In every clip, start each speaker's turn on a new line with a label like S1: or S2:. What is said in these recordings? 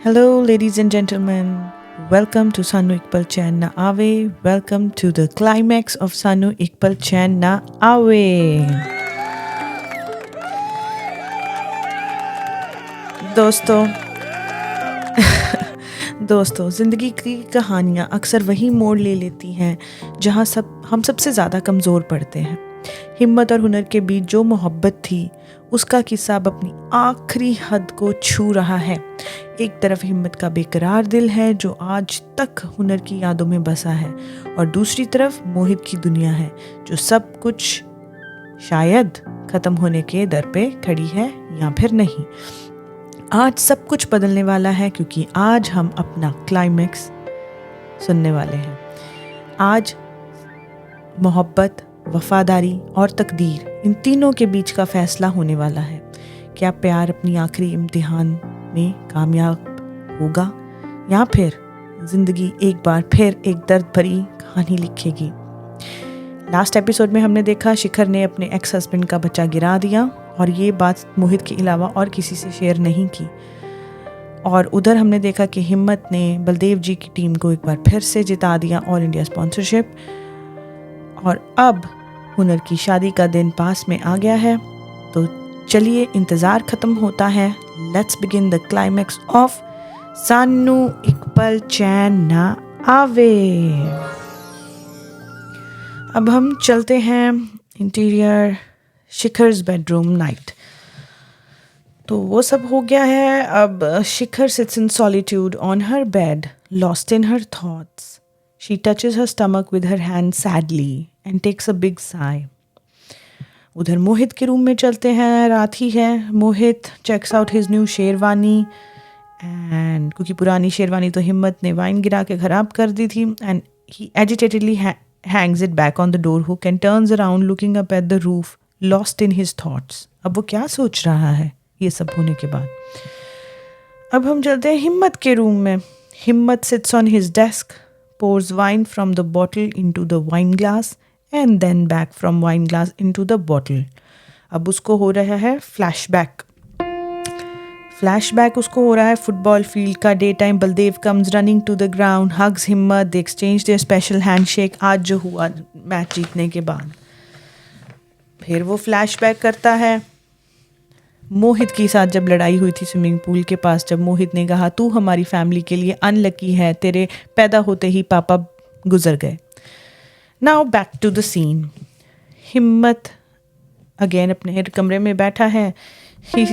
S1: Hello, ladies and gentlemen. Welcome to Sanu Ikbal Chain Na Aave. Welcome to the climax of Sanu Ikbal Chain Na Aave. दोस्तों ज़िंदगी की कहानियाँ अक्सर वही मोड़ ले लेती हैं जहाँ हम सबसे ज़्यादा कमज़ोर पड़ते हैं। हिम्मत और हुनर के बीच जो मोहब्बत थी उसका किस्सा अब अपनी आखिरी हद को छू रहा है। एक तरफ हिम्मत का बेकरार दिल है जो आज तक हुनर की यादों में बसा है, और दूसरी तरफ मोहित की दुनिया है जो सब कुछ शायद ख़त्म होने के दर पे खड़ी है या फिर नहीं। आज सब कुछ बदलने वाला है क्योंकि आज हम अपना क्लाइमैक्स सुनने वाले हैं। आज मोहब्बत, वफादारी और तकदीर, इन तीनों के बीच का फैसला होने वाला है। क्या प्यार अपनी आखिरी इम्तिहान में कामयाब होगा या फिर ज़िंदगी एक बार फिर एक दर्द भरी कहानी लिखेगी। लास्ट एपिसोड में हमने देखा शिखर ने अपने एक्स हस्बैंड का बच्चा गिरा दिया और ये बात मोहित के अलावा और किसी से शेयर नहीं की। और उधर हमने देखा कि हिम्मत ने बलदेव जी की टीम को एक बार फिर से जिता दिया ऑल इंडिया स्पॉन्सरशिप। और अब हुनर की शादी का दिन पास में आ गया है, तो चलिए इंतज़ार ख़त्म होता है। Let's begin the climax of सानू इकबल चैन ना आवे। अब हम चलते हैं इंटीरियर शिखर्स बेडरूम नाइट। तो वो सब हो गया है। अब Shikhar sits in solitude on her bed, lost in her thoughts. She touches her stomach with her hand sadly and takes a big sigh. उधर मोहित के रूम में चलते हैं। रात ही है। मोहित checks out his new sherwani, and क्योंकि पुरानी शेरवानी तो हिम्मत ने वाइन गिरा के ख़राब कर दी थी, and he agitatedly hangs it back on the door hook and turns around looking up at the roof, lost in his thoughts. अब वो क्या सोच रहा है ये सब होने के बाद। अब हम चलते हैं हिम्मत के रूम में। हिम्मत sits on his desk, pours wine from the bottle into the wine glass and then back from wine glass into the bottle. अब उसको हो रहा है फ्लैशबैक उसको हो रहा है फुटबॉल फील्ड का। Day time Baldev comes running to the ground, hugs Himmat, they exchange their special handshake. आज जो हुआ मैच जीतने के बाद। फिर वो फ्लैशबैक करता है मोहित के साथ जब लड़ाई हुई थी स्विमिंग पूल के पास, जब मोहित ने कहा तू हमारी फैमिली के लिए अनलकी है, तेरे पैदा होते ही पापा गुजर गए। Now back to the scene. Himmat again अपने कमरे में बैठा है। He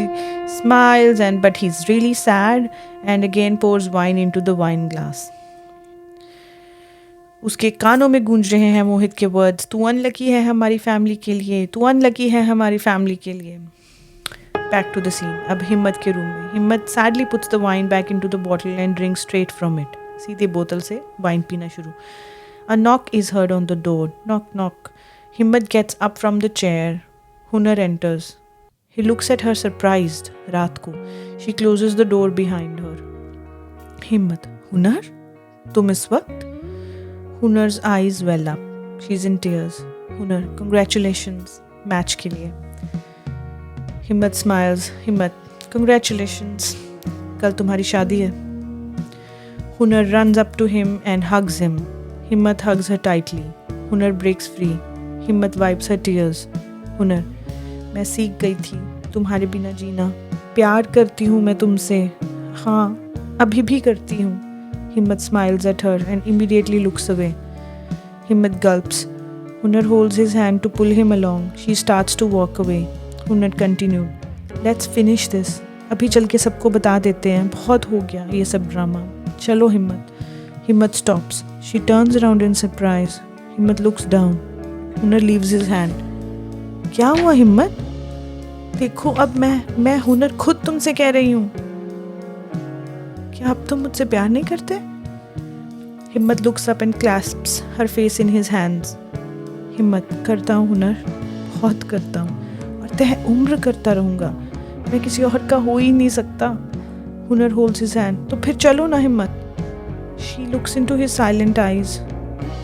S1: smiles and but he is really sad and again pours wine into the wine glass. उसके कानों में गूंज रहे हैं मोहित के वर्ड्स, तू अनलकी है हमारी फैमिली के लिए, तू अनलकी है हमारी फैमिली के लिए। Back to the scene. अब हिम्मत के रूम में। हिम्मत sadly puts the wine back into the bottle and drinks straight from it. सीधे बोतल से वाइन पीना शुरू। A knock is heard on the door. Knock knock. हिम्मत gets up from the chair. हुनर enters. He looks at her surprised. रात को। She closes the door behind her. हिम्मत, हुनर? तुम इस वक्त? हुनर's eyes well up. She's in tears. हुनर, congratulations. मैच के लिए। हिम्मत स्माइल्स। हिम्मत, कंग्रेचुलेशंस, कल तुम्हारी शादी है। Hunar runs up to him and hugs him. Himmat hugs her tightly. Hunar breaks free. Himmat wipes her tears. Hunar, मैं सीख गई थी तुम्हारे बिना जीना, प्यार करती हूँ मैं तुमसे, हाँ अभी भी करती हूँ। Himmat smiles at her and immediately looks away. Himmat gulps. Hunar holds his hand to pull him along. She starts to walk away. Hunar continued, let's finish this, अभी चल के सबको बता देते हैं, बहुत हो गया ये सब ड्रामा, चलो हिम्मत। हिम्मत stops. She turns around in surprise. हिम्मत लुक्स डाउन। हुनर लीव्स हिज हैंड। क्या हुआ हिम्मत? देखो अब मैं हुनर खुद तुमसे कह रही हूँ, क्या अब तुम मुझसे प्यार नहीं करते? Himmat looks up and clasps her face in his hands. Himmat, करता हूँ हुनर, बहुत करता हूँ, तह उम्र करता रहूँगा, मैं किसी और का हो ही नहीं सकता। हुनर होल्ड्स हिज हैंड। तो फिर चलो ना हिम्मत। She looks into his silent eyes.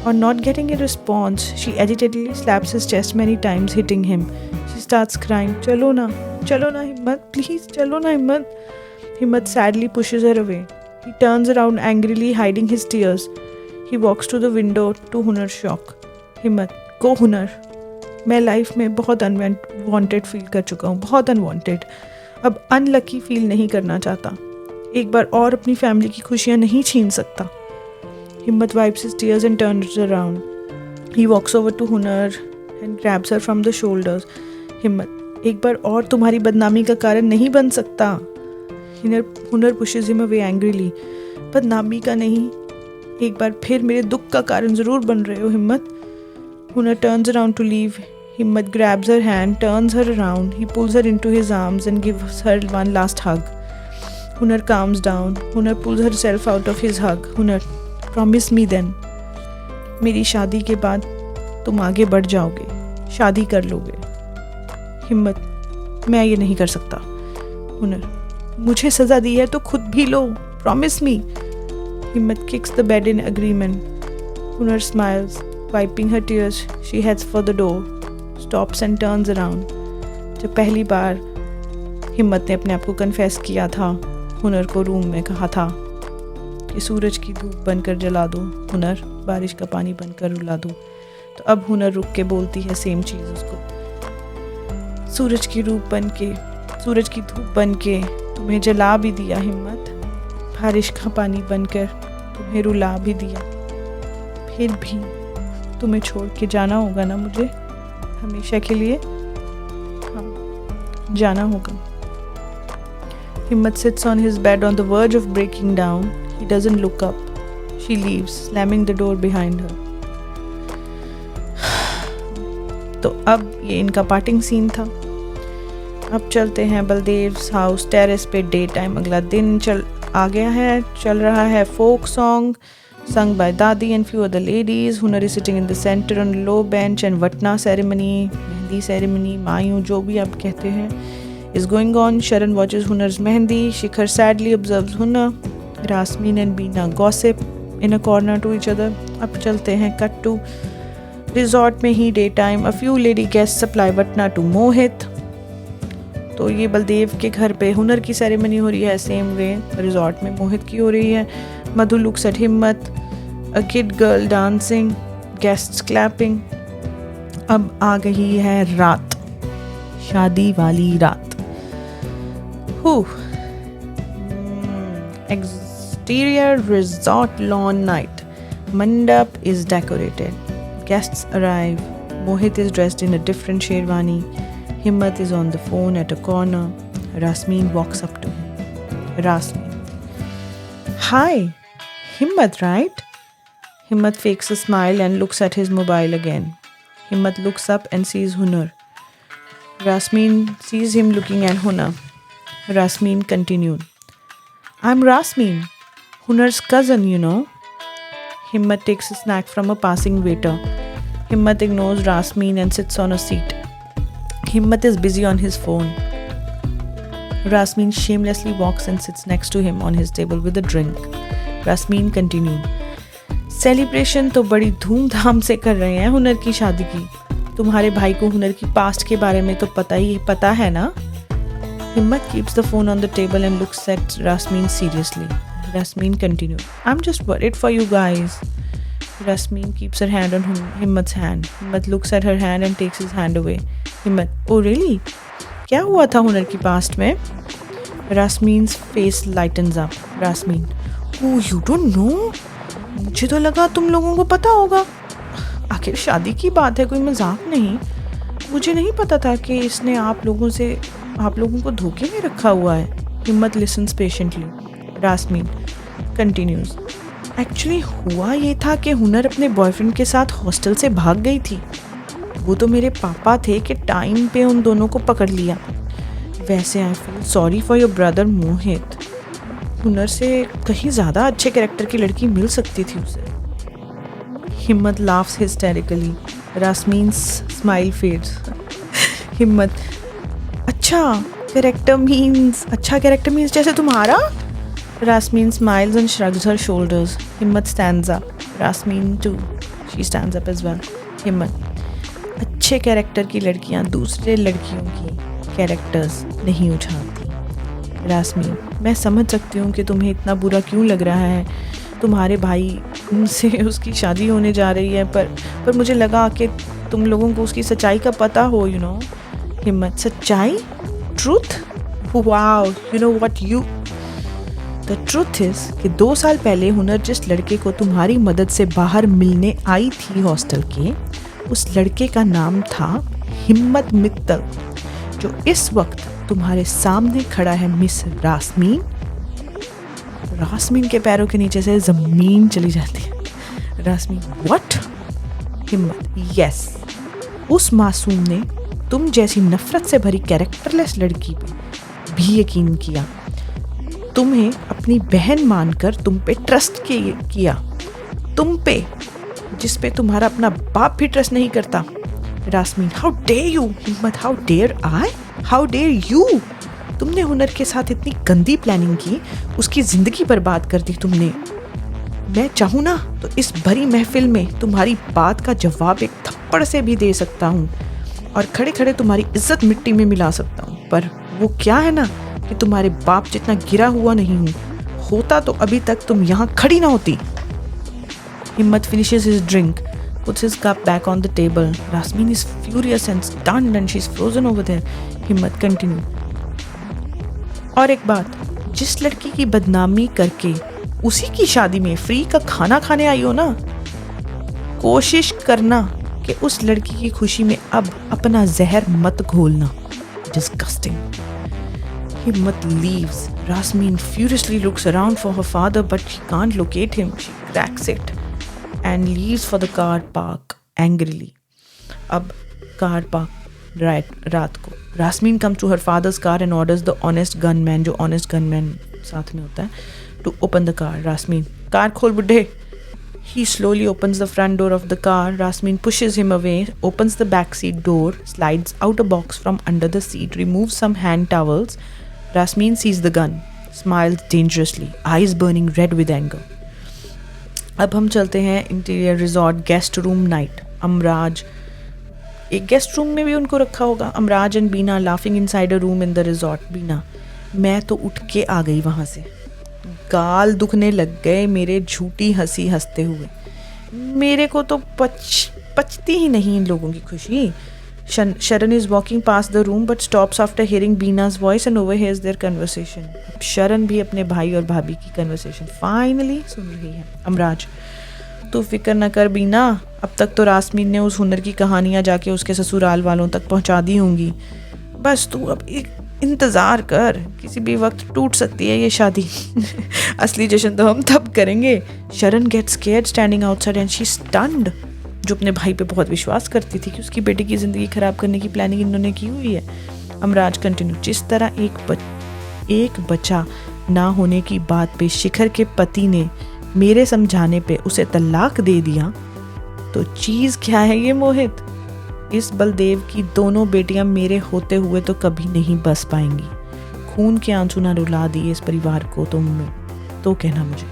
S1: On not getting a response, she agitatedly slaps his chest many times, hitting him. She starts crying, "Chalo na Himmat, please, chalo na Himmat." Himmat sadly pushes her away. He turns around angrily, hiding his tears. He walks to the window to Hunar's shock. "Himmat, go Hunar. मैं life में बहुत unwanted feel कर चुका हूँ, बहुत unwanted. अब unlucky feel नहीं करना चाहता. एक बार और अपनी फैमिली की खुशियाँ नहीं छीन सकता." Himmat wipes his tears and turns around. He walks over to Hunar and grabs her from the shoulders. "Himmat, एक बार और तुम्हारी बदनामी का कारण नहीं बन सकता." Hunar pushes him away angrily. "बदनामी का नहीं, एक बार फिर मेरे दुख का कारण ज़रूर बन रहे हो हिम्मत." Hunar turns around to leave. Himmat grabs her hand, turns her around. He pulls her into his arms and gives her one last hug. Hunar calms down. Hunar pulls herself out of his hug. "Hunar, promise me then, मेरी शादी के बाद तुम आगे बढ़ जाओगे, शादी कर लोगे." "हिम्मत, मैं ये नहीं कर सकता." "हुनर, मुझे सज़ा दी है तो खुद भी लो, promise me." Himmat kicks the bed in agreement. Hunar smiles, wiping her tears. She heads for the door, stops and turns around. जब पहली बार हिम्मत ने अपने आप को कन्फेस किया था, हुनर को रूम में कहा था कि सूरज की धूप बनकर जला दो हुनर, बारिश का पानी बनकर रुला दो, तो अब हुनर रुक के बोलती है सेम चीज़ उसको. सूरज की धूप बन के तुम्हें जला भी दिया हिम्मत, बारिश का पानी बनकर तुम्हें रुला भी दिया, फिर भी तुम्हें छोड़ के जाना होगा ना मुझे, हमेशा के लिए. हाँ, जाना होगा. Himmat sits on his bed on the verge of breaking down. He doesn't look up. She leaves, slamming the door behind her. तो अब ये इनका पार्टिंग सीन था. अब चलते हैं बलदेव्स हाउस टेरेस पे. डे टाइम, अगला दिन आ गया है. चल रहा है folk song sung by Dadi and few other ladies. Hunar is sitting in the center on a low bench and Vatna ceremony, Mehndi ceremony, Mayu, जो भी आप कहते हैं, is going on. Sharan watches Hunar's Mehndi. Shikhar sadly observes Hunar. Rasmeen and Beena gossip in a corner to each other. अब चलते हैं cut to resort में ही day time. A few lady guests supply Vatna to Mohit. तो ये बलदेव के घर पे हुनर की सेरेमनी हो रही है, सेम वे रिजॉर्ट में मोहित की हो रही है. मधु लुक्स एट हिम्मत, a kid girl dancing, guests clapping. अब आ गई है रात, शादी वाली रात. Exterior resort lawn night. Mandap is decorated. Guests arrive. Mohit is dressed in a different sherwani. Himmat is on the phone at a corner. Rasmeen walks up to him. Rasmeen. "Hi, Himmat, right?" Himmat fakes a smile and looks at his mobile again. Himmat looks up and sees Hunar. Rasmeen sees him looking at Hunar. Rasmeen continued. "I'm Rasmeen, Hunar's cousin, you know." Himmat takes a snack from a passing waiter. Himmat ignores Rasmeen and sits on a seat. Himmat is busy on his phone. Rasmeen shamelessly walks and sits next to him on his table with a drink. Rasmeen continued. "Celebration तो बड़ी धूमधाम से कर रहे हैं हुनर की शादी की. तुम्हारे भाई को हुनर की पास्ट के बारे में तो पता है ना?" Himmat keeps the phone on the table and looks at Rasmeen seriously. Rasmeen continued. "I'm just worried for you guys." Rasmeen keeps her hand on Himmat's hand. Himmat looks at her hand and takes his hand away. Himmat, "Oh really? क्या हुआ था हुनर की past में?" Rasmeen's face lightens up. Rasmeen, "Oh, you don't know? मुझे तो लगा तुम लोगों को पता होगा. आखिर शादी की बात है, कोई मजाक नहीं. मुझे नहीं पता था कि इसने आप लोगों को धोखे में रखा हुआ है." Himmat listens patiently. Rasmeen continues. "Actually हुआ ये था कि हुनर अपने बॉयफ्रेंड के साथ हॉस्टल से भाग गई थी. वो तो मेरे पापा थे कि टाइम पे उन दोनों को पकड़ लिया. वैसे I feel sorry for your brother Mohit. हुनर से कहीं ज़्यादा अच्छे कैरेक्टर की लड़की मिल सकती थी उसे." हिम्मत laughs hysterically. Rasmeen's smile fades. हिम्मत, अच्छा कैरेक्टर मीन्स जैसे तुम्हारा?" Rasmeen smiles and shrugs her shoulders. Himmat stands up. Rasmeen too. She stands up as well. Himmat, अच्छे कैरेक्टर की लड़कियां दूसरे लड़कियों की कैरेक्टर्स नहीं उछालती. रास्मीन, मैं समझ सकती हूँ कि तुम्हें इतना बुरा क्यों लग रहा है. तुम्हारे भाई से उसकी शादी होने जा रही है, पर मुझे लगा कि तुम लोगों को उसकी सच्चाई का पता हो. You know. हिम्मत, सच्चाई? Truth? Wow, you know what you. The truth is कि 2 साल पहले हुनर जिस लड़के को तुम्हारी मदद से बाहर मिलने आई थी हॉस्टल के, उस लड़के का नाम था हिम्मत मित्तल, जो इस वक्त तुम्हारे सामने खड़ा है. मिस रास्मीन. रास्मीन के पैरों के नीचे से जमीन चली जाती है. रास्मीन, व्हाट? हिम्मत, यस, उस मासूम ने तुम जैसी नफरत से भरी कैरेक्टरलेस लड़की पे भी यकीन किया. तुम्हें अपनी बहन मानकर तुम पे ट्रस्ट किया. तुम पे, जिस पे तुम्हारा अपना बाप भी ट्रस्ट नहीं करता. Rasmeen, how dare you. Himmat, how dare I? How dare you. तुमने हुनर के साथ इतनी गंदी प्लानिंग की, उसकी जिंदगी बर्बाद कर दी तुमने. मैं चाहूँ ना तो इस भरी महफिल में तुम्हारी बात का जवाब एक थप्पड़ से भी दे सकता हूँ और खड़े खड़े तुम्हारी इज्जत मिट्टी में मिला सकता हूँ. पर वो क्या है ना कि तुम्हारे बाप जितना गिरा हुआ नहीं हूँ. होता तो अभी तक तुम यहाँ खड़ी ना होती. हिम्मत finishes his drink, puts his cup back on the table. Rasmin is furious and stunned and she's frozen over there. हिम्मत, continue. और एक बात, जिस लड़की की बदनामी करके उसी की शादी में फ्री का खाना खाने आई हो ना, कोशिश करना कि उस लड़की की खुशी में अब अपना जहर मत घोलना. Disgusting. Himmat leaves. Rasmin furiously looks around for her father, but she can't locate him. She cracks it and leaves for the car park angrily. अब कार पार्क रात को Rasmin comes to her father's car and orders the honest gunman, जो honest gunman साथ में होता है, to open the car. Rasmin, car खोल बुड्ढे. He slowly opens the front door of the car. Rasmin pushes him away, opens the back seat door, slides out a box from under the seat, removes some hand towels. Rasmin sees the gun, smiles dangerously, eyes burning red with anger. अब हम चलते हैं interior resort guest room night. Amraj, एक guest room में भी उनको रखा होगा. Amraj and Beena laughing inside a room in the resort. Beena, मैं तो उठ के आ गई वहाँ से. गाल दुखने लग गए मेरे झूठी हंसी हंसते हुए. मेरे को तो पचती ही नहीं इन लोगों की खुशी. Sharan is walking past the room but stops after hearing Beena's voice and overhears their conversation. शरण भी अपने भाई और भाभी की conversation फाइनली सुन रही है. अमराज, तू फिक्र न कर बीना, अब तक तो रास्मीन ने उस हुनर की कहानियाँ जाके उसके ससुराल वालों तक पहुँचा दी होंगी. बस तू अब एक इंतज़ार कर, किसी भी वक्त टूट सकती है ये शादी. असली जश्न तो हम तब करेंगे. शरण gets scared standing outside and she's stunned. जो अपने भाई पे बहुत विश्वास करती थी कि उसकी बेटी की ज़िंदगी ख़राब करने की प्लानिंग इन्होंने की हुई है. अमराज कंटिन्यू, जिस तरह एक बच्चा ना होने की बात पे शिखर के पति ने मेरे समझाने पे उसे तलाक दे दिया, तो चीज़ क्या है ये मोहित? इस बलदेव की दोनों बेटियां मेरे होते हुए तो कभी नहीं बस पाएंगी. खून के आंसू ना रुला दिए इस परिवार को तुमने तो कहना मुझे.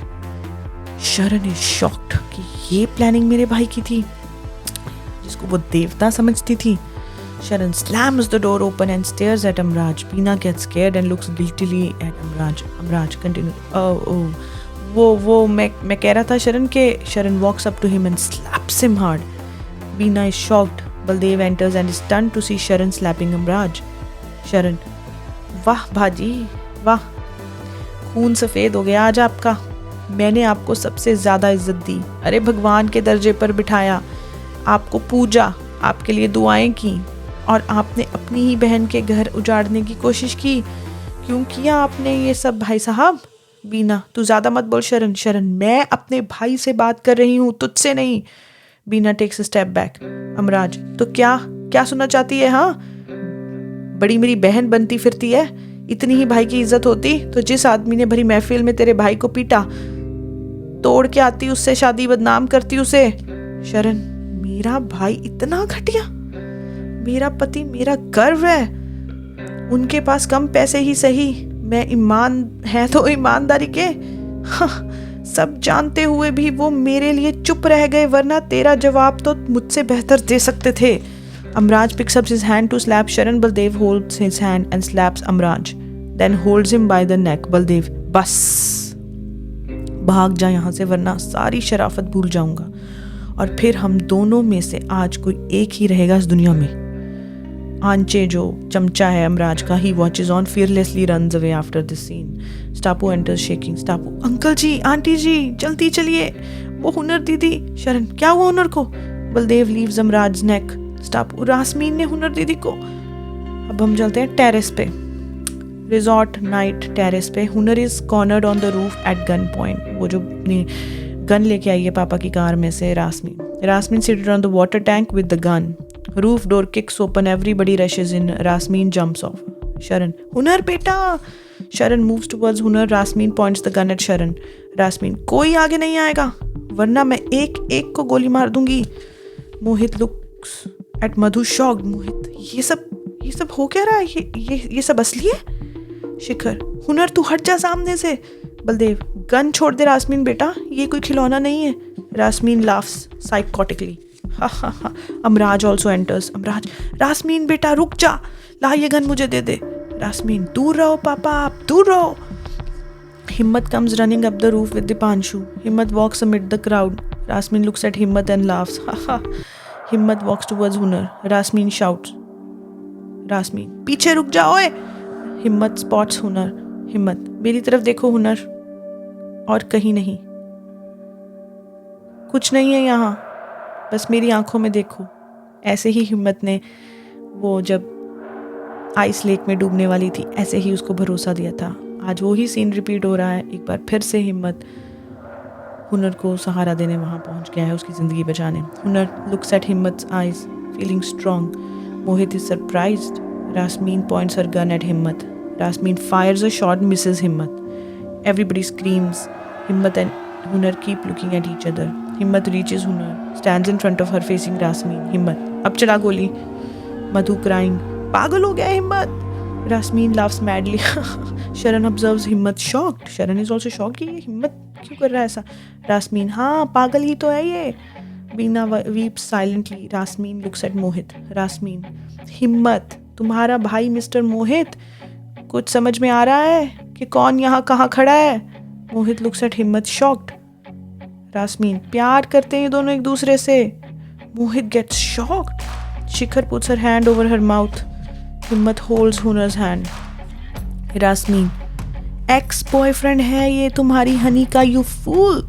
S1: शरण इज शॉक्ड कि ये प्लानिंग मेरे भाई की थी जिसको वो देवता समझती थी. Sharan slams the door open and stares at Amraj. Beena gets scared and looks guiltily at Amraj. Amraj continue. वो मैं कह रहा था शरण के. Sharan walks up to him and slaps him hard. Beena is shocked. Baldev enters and is stunned to see Sharan slapping Amraj. Sharan, वाह भाजी वाह, खून सफ़ेद हो गया आज आपका. मैंने आपको सबसे ज़्यादा इज्जत दी, अरे भगवान के दर्जे पर बिठाया, आपको पूजा, आपके लिए दुआएं की, और आपने अपनी ही बहन के घर उजाड़ने की कोशिश की. क्यों किया आपने ये सब भाई साहब? बीना, तू ज़्यादा मत बोल. शरण, मैं अपने भाई से बात कर रही हूँ, तुझसे नहीं. बीना टेक्स अ स्टेप बैक. अमराज, तो क्या सुनना चाहती है? हाँ, बड़ी मेरी बहन बनती फिरती है. इतनी ही भाई की इज्जत होती तो जिस आदमी ने भरी महफिल में तेरे भाई को पीटा, तोड़ के आती उससे शादी, बदनाम करती उसे. शरण, मेरा भाई इतना घटिया? मेरा पति मेरा गर्व है. उनके पास कम पैसे ही सही, मैं ईमान है तो ईमानदारी के. हाँ, सब जानते हुए भी वो मेरे लिए चुप रह गए, वरना तेरा जवाब तो मुझसे बेहतर दे सकते थे। Amraj picks up his hand to slap Sharan. Baldev holds his hand and slaps Amraj, then holds him by the neck. Baldev, बस भाग जा यहाँ से, वरना सारी शराफत भूल जाऊंगा और फिर हम दोनों में से आज कोई एक ही रहेगा इस दुनिया में। आंचे जो चमचा है अमराज का, he watches on, fearlessly runs away after this scene. Stapu enters shaking. Stapu, uncle ji, aunty ji, जल्दी चलिए, वो हुनर दीदी। शरण, क्या हुआ हुनर को? Baldev leaves Amraj's neck. Stapu, रासमीन ने हुनर दीदी को। अब हम चलते हैं टेरेस पे, रिजॉर्ट नाइट टेरेस पे। Hunar is cornered on the roof at gun point. वो जो अपनी गन लेके आई है पापा की कार में से, Rasmeen seated on the water tank with the gun. Roof door kicks open, everybody rushes in. Rasmeen jumps off. Sharan, Hunar beta! Sharan moves towards Hunar. Rasmeen points the gun at Sharan. Rasmeen, कोई आगे नहीं आएगा, वरना मैं एक एक को गोली मार दूंगी। मोहित looks at Madhu shocked. मोहित, ये सब हो क्या रहा है? ये सब असली है? शिखर, हुनर तू हट जा सामने से। बलदेव, गन छोड़ दे रासमीन बेटा, ये कोई खिलौना नहीं है। रासमीन laughs psychotically. हा हा हा। अमराज ऑल्सो एंटर्स। अमराज, रासमीन बेटा रुक जा, ला ये गन मुझे दे दे। रासमीन, दूर रहो पापा, आप दूर रहो। हिम्मत comes running up the roof with Dipanshu. Himmat walks amid the crowd. Rasmeen looks at Himmat and laughs. Ha ha. Himmat walks towards Hunar. Rasmeen shouts. Rasmeen, पीछे रुक जा ओए। हिम्मत spots Hunar. हिम्मत, मेरी तरफ देखो हुनर, और कहीं नहीं, कुछ नहीं है यहाँ, बस मेरी आंखों में देखो। ऐसे ही हिम्मत ने वो जब आइस लेक में डूबने वाली थी, ऐसे ही उसको भरोसा दिया था। आज वो ही सीन रिपीट हो रहा है। एक बार फिर से हिम्मत हुनर को सहारा देने वहाँ पहुँच गया है, उसकी ज़िंदगी बचाने। Hunar looks at Himmat's eyes feeling strong. Mohit is surprised. Rasmeen points her gun at Himmat. Rasmeen fires a shot, misses Himmat. Everybody screams. Himmat and Hunar keep looking at each other. Himmat reaches Hunar, stands in front of her facing Rasmeen. Himmat, अब चला गोली. Madhu crying, पागल हो गया Himmat. Rasmeen laughs madly. Sharan observes Himmat shocked. Sharan is also shocked कि ये Himmat क्यों कर रहा है ऐसा. Rasmeen, हाँ पागल ही तो है ये. Veena weeps silently. Rasmeen looks at Mohit. Rasmeen, Himmat, तुम्हारा भाई मिस्टर मोहित, कुछ समझ में आ रहा है कि कौन यहाँ कहाँ खड़ा है? Mohit looks at Himmat shocked. Rasmeen, प्यार करते हैं ये दोनों एक दूसरे से. Mohit gets shocked. Shikhar puts her hand over her mouth. Himmat holds Hunar's hand. Rasmeen, ex boyfriend है ये तुम्हारी हनी का, यू फूल.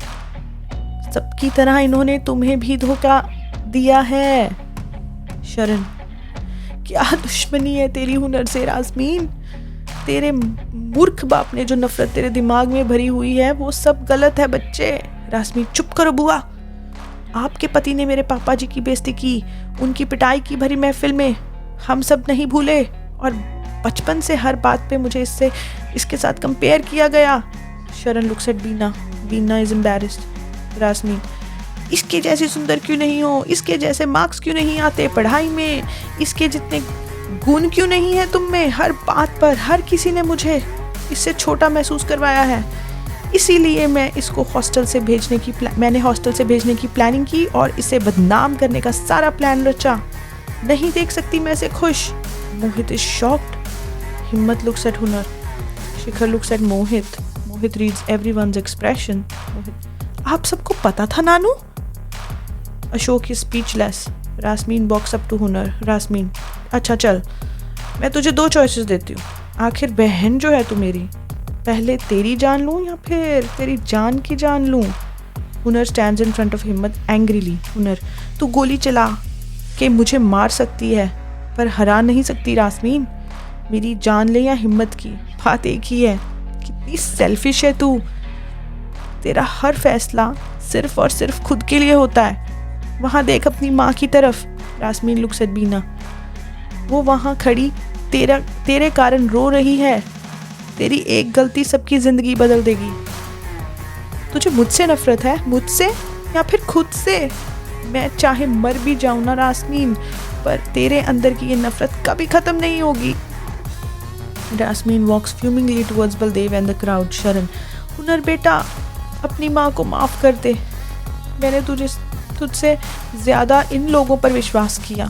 S1: सबकी तरह इन्होंने तुम्हें भी धोखा दिया है. शरण, क्या दुश्मनी है तेरी हुनर से रासमीन? तेरे मूर्ख बाप ने जो नफरत तेरे दिमाग में भरी हुई है वो सब गलत है बच्चे. रासमीन, चुप करो बुआ. आपके पति ने मेरे पापा जी की बेइज्जती की, उनकी पिटाई की भरी महफिल में. हम सब नहीं भूले, और बचपन से हर बात पे मुझे इसके साथ कंपेयर किया गया. Sharan looks at Beena. Beena is embarrassed. Rasmeen, इसके जैसी सुंदर क्यों नहीं हो? इसके जैसे मार्क्स क्यों नहीं आते पढ़ाई में? इसके जितने गुण क्यों नहीं है तुम में? हर बात पर हर किसी ने मुझे इससे छोटा महसूस करवाया है. इसीलिए मैंने हॉस्टल से भेजने की प्लानिंग की और इसे बदनाम करने का सारा प्लान रचा. नहीं देख सकती मैं इसे खुश. Mohit is shocked. Himmat looks at Hunar. Shikhar looks at Mohit. Mohit reads everyone's expression. Mohit, आप सबको पता था नानू? Ashok is speechless. Rasmeen walks up to Hunar. Rasmeen, अच्छा चल, मैं तुझे 2 चॉइसेस देती हूँ. आखिर बहन जो है तू मेरी, पहले तेरी जान लूँ या फिर तेरी जान की जान लूँ? हुनर स्टैंड्स इन फ्रंट ऑफ हिम्मत एंग्रीली. हुनर, तू गोली चला के मुझे मार सकती है पर हरा नहीं सकती रासमीन. मेरी जान ले या हिम्मत की, बात एक ही है. कितनी सेल्फिश है तू. तेरा हर फैसला सिर्फ और सिर्फ खुद के लिए होता है. वहाँ देख अपनी माँ की तरफ. रासमीन लुक्स एट बीना. वो वहाँ खड़ी तेरे कारण रो रही है. तेरी एक गलती सबकी जिंदगी बदल देगी. तुझे मुझसे नफरत है? मुझसे या फिर खुद से? मैं चाहे मर भी जाऊँ ना रासमीन, पर तेरे अंदर की ये नफरत कभी खत्म नहीं होगी. Rasmeen walks fumingly towards Baldev and the crowd. Sharan, Hunar बेटा, अपनी माँ को माफ़ कर दे, मैंने तुझसे ज़्यादा इन लोगों पर विश्वास किया।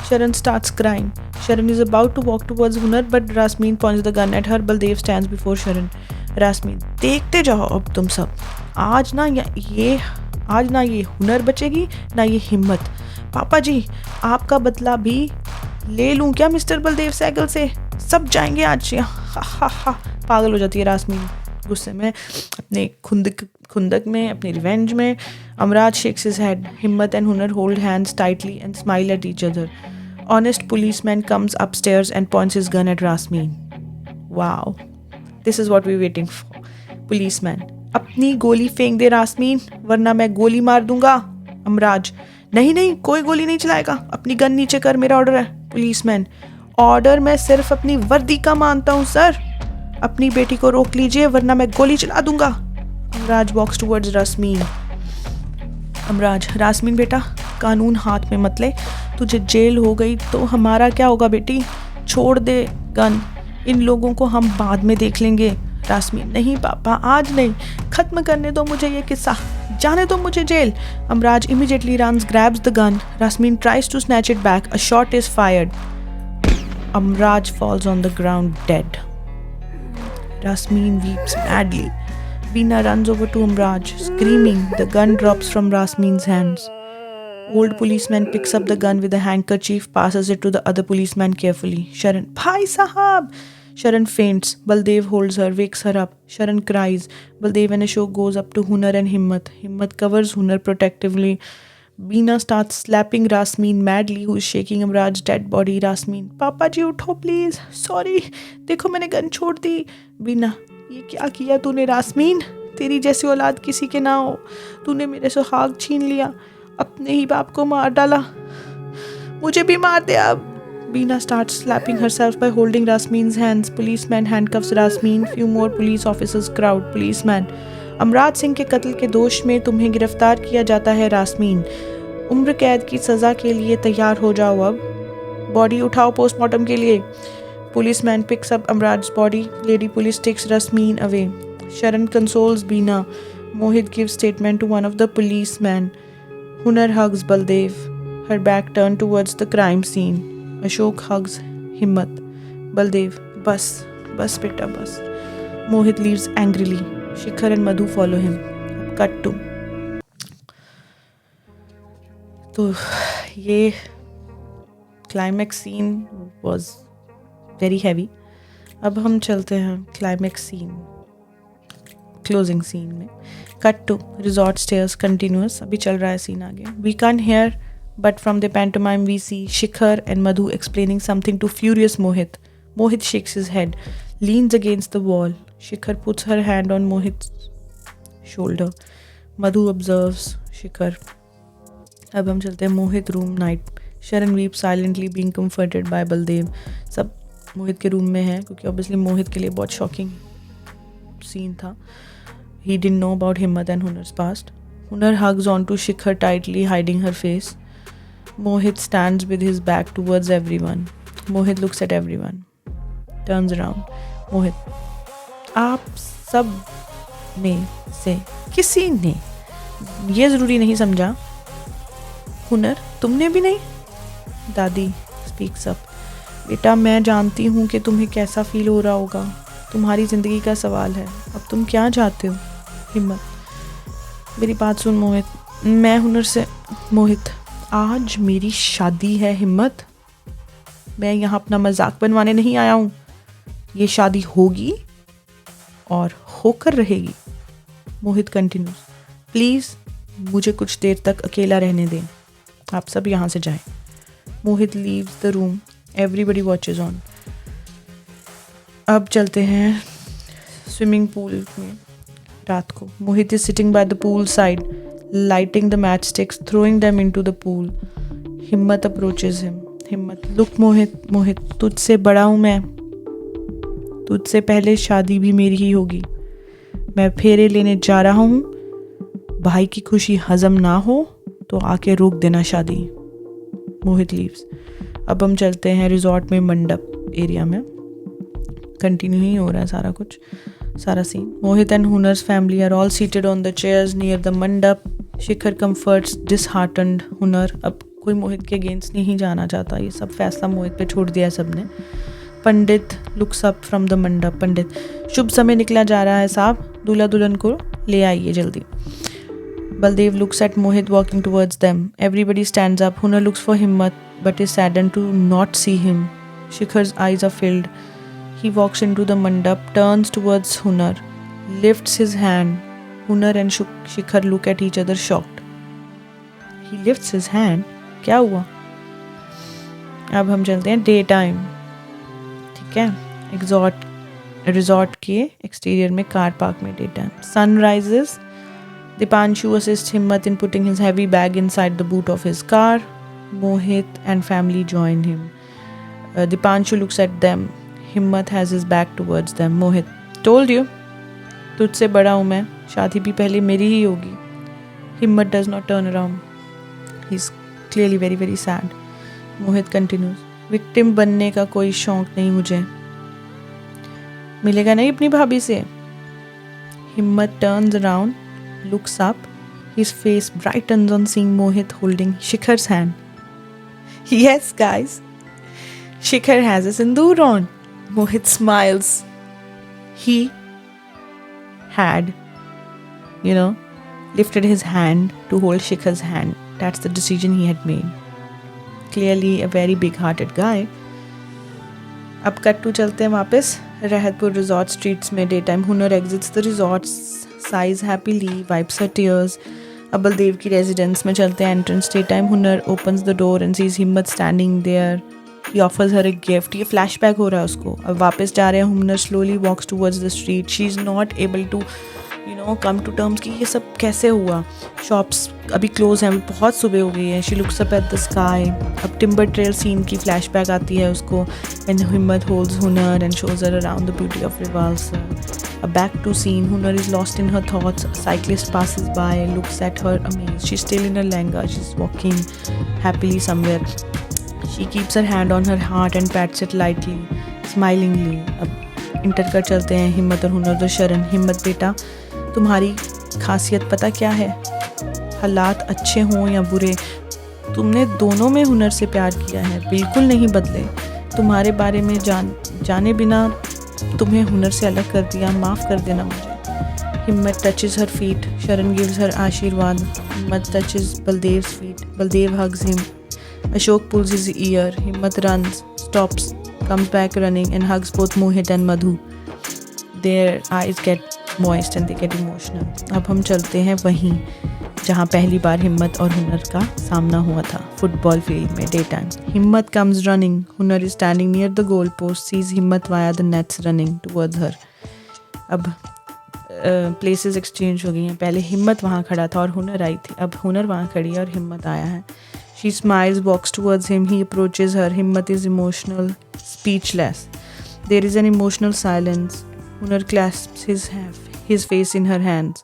S1: Sharan starts crying. Sharan is about to walk towards Hunar, but Rasmeen points the gun at her. Baldev stands before Sharan. Rasmeen, देखते जाओ अब तुम सब। आज ना ये हुनर बचेगी ना ये हिम्मत। पापा जी, आपका बदला भी ले लूं क्या मिस्टर बलदेव सहगल से? सब जाएंगे आज। हा। पागल हो जाती है रासमीन गुस्से में, अपने खुंदक में, अपने रिवेंज में। अमराज shakes his head. Himmat and Hunar hold hands tightly and smile at each other. Honest policeman comes upstairs and points his gun at Rasmeen. Wow, this is what we're waiting for. Policeman, अपनी गोली फेंक दे रासमीन, वरना मैं गोली मार दूंगा। अमराज, नहीं, कोई गोली नहीं चलाएगा, अपनी गन नीचे कर, मेरा ऑर्डर है। पुलिसमैन, ऑर्डर मैं सिर्फ अपनी वर्दी का मानता हूँ सर, अपनी बेटी को रोक लीजिए वरना मैं गोली चला दूंगा। अमराज वॉक्स टुवर्ड्स रासमीन। अमराज, रासमीन बेटा, कानून हाथ में मत ले, तुझे जेल हो गई तो हमारा क्या होगा बेटी? छोड़ दे गन, इन लोगों को हम बाद में देख लेंगे। रासमीन, नहीं पापा, आज नहीं, खत्म करने दो मुझे ये किस्सा, जाने दो मुझे jail. अमराज immediately runs, grabs the gun. Rasmeen tries to snatch it back. A shot is fired. Amraj falls on the ground dead. Rasmeen weeps madly. Veena runs over to Amraj, screaming. The gun drops from Rasmeen's hands. Old policeman picks up the gun with a handkerchief, passes it to the other policeman carefully. Sharan, Bhai Sahab! Sharan faints. Baldev holds her, wakes her up. Sharan cries. Baldev and Ashok goes up to Hunar and Himmat. Himmat covers Hunar protectively. Veena starts slapping Rasmeen madly, who is shaking Amraj's dead body. Rasmeen, पापा जी उठो please, sorry, देखो मैंने gun छोड़ दी। Veena, ये क्या किया तूने रासमीन? तेरी जैसी औलाद किसी के ना हो, तूने मेरे सुहाग छीन लिया, अपने ही बाप को मार डाला, मुझे भी मार दे अब। Veena starts slapping herself by holding Rasmeen's hands. Policeman handcuffs Rasmeen. Few more police officers crowd. Policeman, अमराज Singh के कत्ल के दोष में तुम्हें गिरफ्तार किया जाता है रासमीन। उम्र कैद की सज़ा के लिए तैयार हो जाओ अब। बॉडी उठाओ पोस्टमार्टम के लिए। Policeman picks up Amraj's body. Lady police takes Rasmeen away. Sharan consoles Veena. Mohit gives statement to one of the policemen. Hunar hugs Baldev, her back turned towards the crime scene. Ashok hugs Himmat. Baldev, bas beta bas. Mohit leaves angrily. Shikhar and Madhu follow him. Cut to. तो ये climax scene was very heavy. अब हम चलते हैं climax scene, closing scene में। Cut to resort stairs continuous, अभी चल रहा है सीन आगे। We can hear but from the pantomime we see Shikhar and Madhu explaining something to furious Mohit. Mohit shakes his head, leans against the wall. Shikhar puts her hand on Mohit's shoulder. Madhu observes Shikhar. अब हम चलते हैं Mohit room night. Sharan weeps silently being comforted by Baldev. सब मोहित के room में हैं क्योंकि obviously मोहित के लिए बहुत शॉकिंग सीन था. He didn't know about Himmat and Hunar's past. Hunar hugs onto Shikhar tightly, hiding her face. Mohit stands with his back towards everyone. Mohit looks at everyone. Turns around. Mohit, आप सब में से किसी ने ये ज़रूरी नहीं समझा? हुनर, तुमने भी नहीं? दादी speaks up. बेटा, मैं जानती हूँ कि तुम्हें कैसा फील हो रहा होगा. तुम्हारी ज़िंदगी का सवाल है. अब तुम क्या चाहते हो? हिम्मत, मेरी बात सुन मोहित. मैं हुनर से. मोहित, आज मेरी शादी है हिम्मत. मैं यहाँ अपना मजाक बनवाने नहीं आया हूँ. ये शादी होगी और होकर रहेगी. मोहित कंटिन्यूज. प्लीज़ मुझे कुछ देर तक अकेला रहने दें. आप सब यहाँ से जाएं. Mohit leaves the room. Everybody watches on. अब चलते हैं स्विमिंग पूल में. रात को Mohit is sitting by the pool side, lighting the matchsticks, throwing them into the pool. Himmat approaches him. Himmat, look मोहित, तुझसे बड़ा हूँ मैं. तुझसे पहले शादी भी मेरी ही होगी. मैं फेरे लेने जा रहा हूँ. भाई की खुशी हजम ना हो तो आके रोक देना शादी. मोहित लीव्स. अब हम चलते हैं रिजॉर्ट में मंडप एरिया में. कंटिन्यू ही हो रहा है सारा कुछ. सारा scene. Mohit and Hunar's family are all seated on the chairs near the mandap. Shikhar comforts disheartened Hunar. अब कोई मोहित के अगेंस्ट नहीं जाना चाहता, ये सब फैसला मोहित पे छोड़ दिया है सबने. पंडित looks up from the mandap. पंडित, शुभ समय निकला जा रहा है साहब, दूल्हा दुल्हन को ले आइए जल्दी. Baldev looks at Mohit walking towards them. Everybody stands up. Hunar looks for Himmat but is saddened to not see him. Shikhar's eyes are filled. He walks into the mandap, turns towards Hunar, lifts his hand. Hunar and Shikhar look at each other shocked. He lifts his hand? क्या हुआ? अब हम चलते हैं day time. ठीक है, resort के exterior में कार पार्क में day time. Sun rises. Dipanshu assists Himmat in putting his heavy bag inside the boot of his car. Mohit and family join him. Dipanshu looks at them. Himmat has his back towards them. Mohit, told you. तुझसे बड़ा हूँ मैं, शादी भी पहले मेरी ही होगी. Himmat does not turn around. He's clearly very very sad. Mohit continues. Victim बनने का कोई शौक नहीं मुझे. मिलेगा नहीं अपनी भाभी से. Himmat turns around. Looks up, his face brightens on seeing Mohit holding Shikhar's hand. Yes, guys, Shikhar has a sindoor on. Mohit smiles. He had, lifted his hand to hold Shikhar's hand. That's the decision he had made. Clearly a very big-hearted guy. अब cut to चलते हैं वापस Rahatpur resort streets में. Day time. Hunar exits the resort, sighs happily, wipes her tears. अब बलदेव की residence में चलते हैं. एंट्रेंस. Day time. हुनर opens the door and sees Himmat standing there. He offers her a gift. ये फ्लैशबैक हो रहा है उसको. अब वापस जा रहे हैं. हुनर slowly walks towards the street. She is not able to come to terms कि ये सब कैसे हुआ. शॉप्स अभी क्लोज हैं, अभी बहुत सुबह हो गई है. She looks up at the sky. अब टिम्बर ट्रेल सीन की फ्लैशबैक आती है उसको. एंड हिम्मत होल्ड्स हुनर and shows her around the beauty of Rewalsar. A back to scene. Hunar is lost in her thoughts. A cyclist passes by, looks at her amazed. She's still in her lehenga. She's walking happily somewhere. She keeps her hand on her heart and pats it lightly, smilingly. अब inter कर चलते हैं हिम्मत और हुनर the शरण. हिम्मत बेटा, तुम्हारी खासियत पता क्या है? हालात अच्छे हों या बुरे, तुमने दोनों में हुनर से प्यार किया है, बिल्कुल नहीं बदले. तुम्हारे बारे में जाने बिना तुम्हें हुनर से अलग कर दिया, माफ़ कर देना मुझे. हिम्मत टचेज हर फीट. शरण गिव्स हर आशीर्वाद. हिम्मत touches Baldev's feet. Baldev hugs him. Ashok pulls his ear. Himmat runs, stops, comes back running and hugs both Mohit and Madhu. Their eyes get moist and they get emotional. अब हम चलते हैं वहीं जहाँ पहली बार हिम्मत और हुनर का सामना हुआ था, फुटबॉल फील्ड में. Day time. Himmat comes running. Hunar is standing near the goal post. Sees Himmat via the nets running towards her. अब प्लेसेस एक्सचेंज हो गई हैं. पहले हिम्मत वहाँ खड़ा था और हुनर आई थी. अब हुनर वहाँ खड़ी है और हिम्मत आया है. She smiles, walks towards him. He approaches her. Himmat is emotional, speechless. There is an emotional silence. Hunar clasps his face in her hands.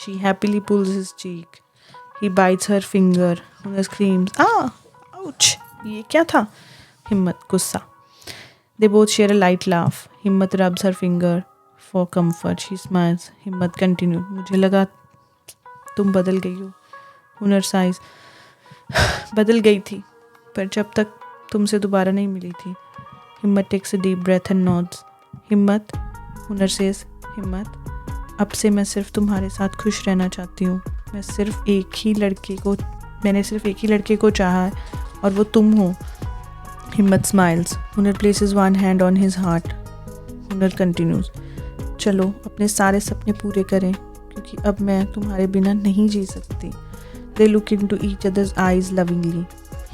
S1: She happily pulls his cheek. He bites her finger. Hunar screams, "Ah! Ouch! ये क्या था?" हिम्मत गुस्सा. They both share a light laugh. हिम्मत rubs her finger for comfort. She smiles. हिम्मत continued. मुझे लगा तुम बदल गई हो. हुनर sighs. बदल गई थी, पर जब तक तुमसे दोबारा नहीं मिली थी. हिम्मत takes a deep breath and nods. हिम्मत. हुनर says, हिम्मत, अब से मैं सिर्फ तुम्हारे साथ खुश रहना चाहती हूँ. मैंने सिर्फ एक ही लड़के को चाहा है और वो तुम हो. हिम्मत स्माइल्स. हुनर places one hand on his heart. हुनर कंटिन्यूज. चलो अपने सारे सपने पूरे करें, क्योंकि अब मैं तुम्हारे बिना नहीं जी सकती. They look into each others eyes lovingly.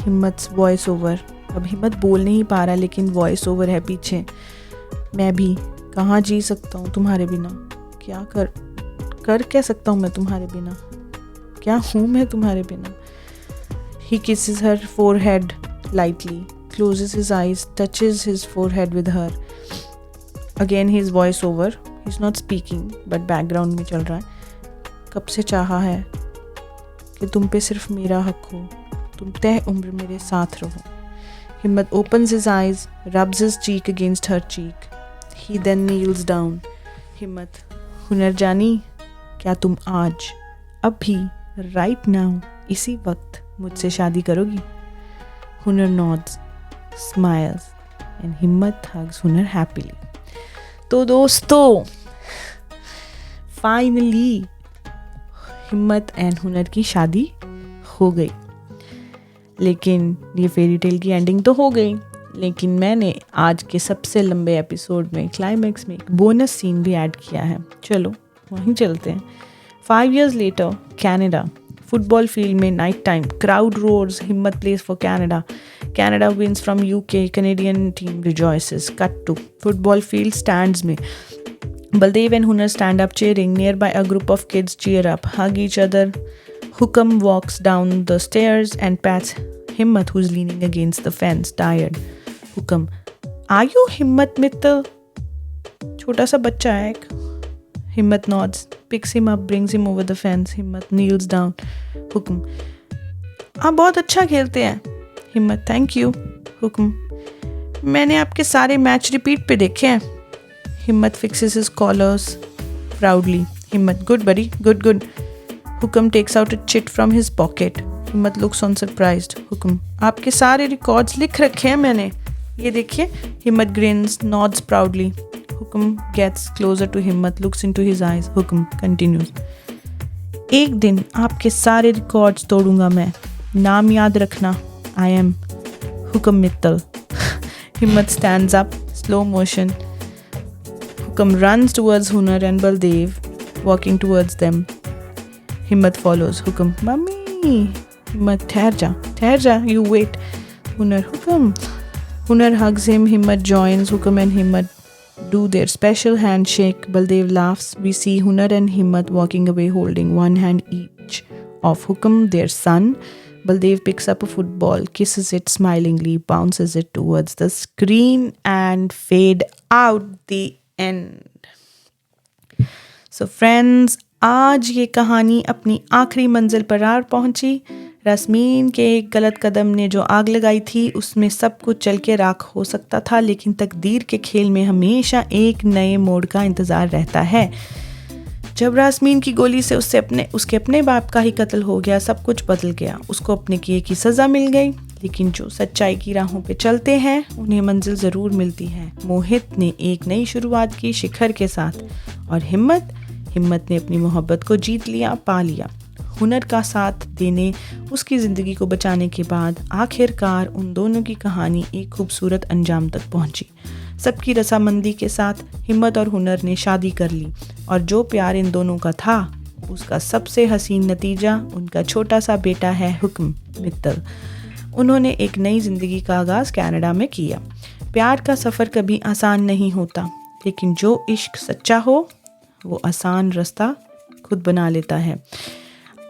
S1: हिम्मत वॉइस ओवर. अब हिम्मत बोल नहीं पा रहा, लेकिन वॉइस ओवर है पीछे. मैं भी कहाँ जी सकता हूँ तुम्हारे बिना. क्या कर क्या सकता हूँ मैं तुम्हारे बिना. क्या हूँ मैं तुम्हारे बिना. He kisses her forehead lightly, closes his eyes, touches his forehead with her. Again his voice over. He's not speaking, but background में चल रहा है. कब से चाहा है कि तुम पे सिर्फ मेरा हक हो, तुम तय उम्र मेरे साथ रहो. हिम्मत opens his eyes, rubs his cheek against her cheek. He then kneels down. हिम्मत, हुनर जानी, क्या तुम आज अभी राइट नाउ इसी वक्त मुझसे शादी करोगी? हुनर नॉड्स, स्माइल्स एंड हिम्मत हग्स हुनर हैप्पीली। तो दोस्तों फाइनली हिम्मत एंड हुनर की शादी हो गई। लेकिन ये फेरी टेल की एंडिंग तो हो गई, लेकिन मैंने आज के सबसे लंबे एपिसोड में क्लाइमैक्स में एक बोनस सीन भी ऐड किया है। चलो वहीं चलते हैं। 5 years later, Canada. Football field में night time. Crowd roars. Himmat plays for Canada. Canada wins from UK. Canadian team rejoices. Cut to football field stands में. Baldev and Hunar stand up cheering. Nearby a group of kids cheer up, hug each other. Hukam walks down the stairs and pats Himmat, who's leaning against the fence, tired. Hukam, are you Himmat Mittal? छोटा सा बच्चा है एक. Himmat nods, picks him up, brings him over the fence. Himmat kneels down. Hukam, आप बहुत अच्छा खेलते हैं. Himmat, thank you. Hukam, मैंने आपके सारे मैच रिपीट पे देखे हैं. Himmat fixes his collars proudly. Himmat, good buddy, good, good. Hukam takes out a chit from his pocket. Himmat looks on surprised. Hukam, आपके सारे रिकॉर्ड्स लिख रखे हैं मैंने. ये देखिए. Himmat grins, nods proudly. Hukam gets closer to Himmat, looks into his eyes. Hukam continues. एक दिन आपके सारे रिकॉर्ड्स तोड़ूंगा मैं. नाम याद रखना. I am Hukam Mittal. Himmat stands up, slow motion. Hukam runs towards Hunar and Baldev, walking towards them. Himmat follows. Hukam, Mummy. Himmat, ठहर जा, you wait. Hunar, Hukam. Hunar hugs him. Himmat joins. Hukam and Himmat do their special handshake. Baldev laughs. We see Hunar and Himmat walking away holding one hand each of Hukam, their son. Baldev picks up a football, kisses it smilingly, bounces it towards the screen and fade out the end. So friends, आज ये कहानी अपनी आखिरी मंजिल पर आ पहुंची. रस्मीन के एक गलत कदम ने जो आग लगाई थी उसमें सब कुछ जल के राख हो सकता था, लेकिन तकदीर के खेल में हमेशा एक नए मोड़ का इंतज़ार रहता है. जब रस्मीन की गोली से उसके अपने बाप का ही कत्ल हो गया, सब कुछ बदल गया. उसको अपने किए की सज़ा मिल गई, लेकिन जो सच्चाई की राहों पे चलते हैं उन्हें मंजिल ज़रूर मिलती है. मोहित ने एक नई शुरुआत की शिखर के साथ, और हिम्मत ने अपनी मोहब्बत को जीत लिया, पा लिया. हुनर का साथ देने, उसकी ज़िंदगी को बचाने के बाद आखिरकार उन दोनों की कहानी एक खूबसूरत अंजाम तक पहुंची. सबकी रसामंदी के साथ हिम्मत और हुनर ने शादी कर ली, और जो प्यार इन दोनों का था उसका सबसे हसीन नतीजा उनका छोटा सा बेटा है हुक्म मित्तल. उन्होंने एक नई ज़िंदगी का आगाज़ कनाडा में किया. प्यार का सफ़र कभी आसान नहीं होता, लेकिन जो इश्क सच्चा हो वो आसान रास्ता खुद बना लेता है.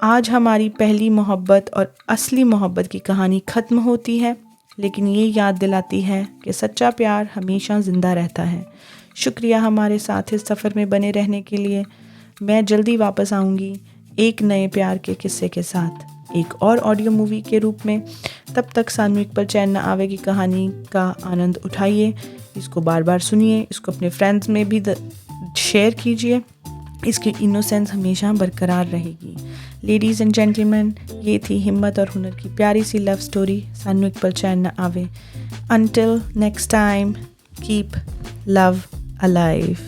S1: आज हमारी पहली मोहब्बत और असली मोहब्बत की कहानी ख़त्म होती है, लेकिन ये याद दिलाती है कि सच्चा प्यार हमेशा ज़िंदा रहता है. शुक्रिया हमारे साथ इस सफ़र में बने रहने के लिए. मैं जल्दी वापस आऊँगी एक नए प्यार के किस्से के साथ, एक और ऑडियो मूवी के रूप में. तब तक सानविक पर चैन न आवे की कहानी का आनंद उठाइए. इसको बार बार सुनिए, इसको अपने फ्रेंड्स में भी शेयर कीजिए. इसकी इनोसेंस हमेशा बरकरार रहेगी. लेडीज़ एंड जेंटलमैन, ये थी हिम्मत और हुनर की प्यारी सी लव स्टोरी, सानविक पर चैन न आवे. Until next time, keep love alive.